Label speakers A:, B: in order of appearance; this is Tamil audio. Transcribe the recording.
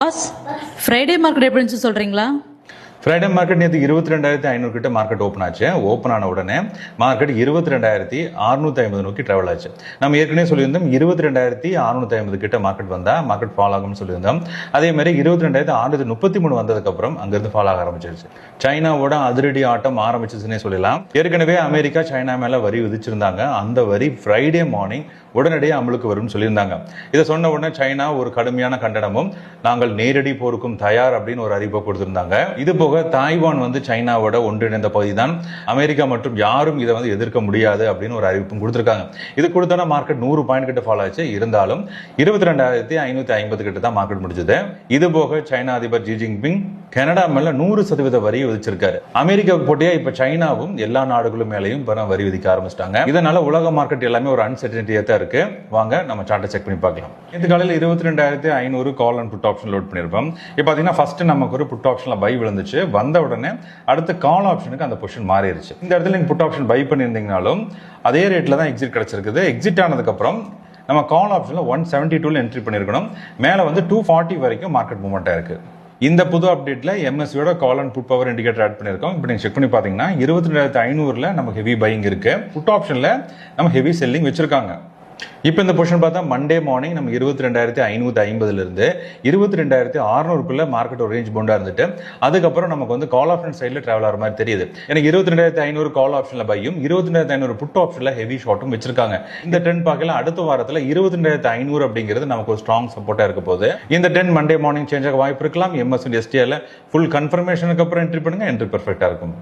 A: பாஸ் ஃப்ரைடே மார்க்கெட் எப்படி இருந்துச்சு சொல்றீங்களா?
B: ஃப்ரைடே மார்க்கெட் நேற்று 22,500 கிட்ட மார்க்கெட் ஓப்பன் ஆச்சு. ஓப்பன் ஆன உடனே மார்க்கெட் 22,650 நோக்கி ட்ராவல் ஆச்சு. நம்ம ஏற்கனவே சொல்லியிருந்தோம் 22,650 கிட்ட மார்க்கெட் வந்தா மார்க்கெட் ஃபால் ஆகும்னு சொல்லியிருந்தோம். அதே மாதிரி 22,633 வந்ததுக்கப்புறம் அங்கிருந்து ஃபால் ஆக ஆரம்பிச்சிருச்சு. சைனாவோட அதிரடி ஆட்டம் ஆரம்பிச்சிச்சுன்னே சொல்லலாம். ஏற்கனவே அமெரிக்கா சைனா மேல வரி விதிச்சிருந்தாங்க. அந்த வரி ஃப்ரைடே மார்னிங் உடனடியாக அமலுக்கு வரும்னு சொல்லியிருந்தாங்க. இதை சொன்ன உடனே சைனா ஒரு கடுமையான கண்டனமும் நாங்கள் நேரடி போருக்கும் தயார் அப்படின்னு ஒரு அறிவிப்பை கொடுத்திருந்தாங்க. இது போக தாய்வான் சைனாவோட ஒன்றிணைந்த பகுதி தான். அமெரிக்கா மற்றும் யாரும் இதை எதிர்க்க முடியாது அப்படின்னு ஒரு அறிவிப்பும் கொடுத்திருக்காங்க. இது கொடுத்தோன்னா மார்க்கெட் 100 பாயிண்ட் கிட்ட ஃபால் ஆச்சு. இருந்தாலும் 22,550 கிட்ட தான் மார்க்கெட் முடிச்சது. இது போக சைனா அதிபர் ஜி ஜின்பிங் கனடா மேல 100% வரி விதிச்சிருக்காரு. அமெரிக்காவுக்கு போட்டியா இப்ப சைனாவும் எல்லா நாடுகளும் மேலையும் வரி விதிக்க ஆரம்பிச்சிட்டாங்க. இதனால உலக மார்க்கெட் எல்லாமே ஒரு அன்சர்டனிட்டியா தான் இருக்கு. வாங்க நம்ம சார்ட்டை செக் பண்ணி பார்க்கலாம். இந்த காலையில் 22,500 call and put option load பண்ணிருப்போம். இப்போ பாத்தீங்கன்னா ஃபர்ஸ்ட் நமக்கு ஒரு புட் ஆப்ஷன்ல பை விழுந்துச்சு. வந்த உடனே அடுத்த கால் ஆப்ஷனுக்கு அந்த பொசிஷன் மாறிடுச்சு. இந்த இடத்துல நீங்க புட் ஆப்ஷன் பை பண்ணியிருந்தீங்கனாலும் அதே ரேட்ல தான் எக்ஸிட் கிடைச்சிருக்குது. எக்ஸிட் ஆனதுக்கு அப்புறம் நம்ம கால் ஆப்ஷன்ல 172 என்ட்ரி பண்ணிருக்கணும். மேல 240 வரைக்கும் மார்க்கெட் மூவ்மெண்ட் இருக்கு. இந்த புது அப்டேட்ல எம்எஸ்சியோட call and put power indicator add பண்ணிருக்கோம். இப்போ நீங்க செக் பண்ணி பாத்தீங்கன்னா 22,500ல நமக்கு ஹெவி பையிங் இருக்கு. புட் ஆப்ஷன்ல நம்ம ஹெவி செல்லிங் வச்சிருக்காங்க. இப்போ இந்த பொசிஷன் பார்த்தா மண்டே மார்னிங் நம்ம 22,550 இருந்து 22,600 மார்க்கெட் ஒரு ரேஞ்ச் பவுண்டா இருந்துட்டு அதுக்கப்புறம் நமக்கு கால் ஆப்ஷன் சைடில் டிராவல் ஆகிற மாதிரி தெரியுது. எனக்கு 22,500 கால் ஆப்ஷன்ல பையும் 22,500 புட் ஆப்ஷன்ல ஹெவி ஷார்ட்டும் வச்சிருக்காங்க. இந்த ட்ரெண்ட் பார்க்கல அடுத்த வாரத்தில் 22,500 அப்படிங்கிறது நமக்கு ஒரு ஸ்ட்ராங் சப்போர்ட்டா இருக்க போது. இந்த ட்ரெண்ட் மண்டே மார்னிங் சேஞ்ச் ஆக வாய்ப்பு இருக்கலாம். எம்எஸ் எஸ்டிஆர்ல ஃபுல் கன்ஃபர்மேஷனுக்கு அப்புறம் என்ட்ரி பண்ணுங்க. என்ட்ரி பெர்ஃபெக்டா இருக்கும்.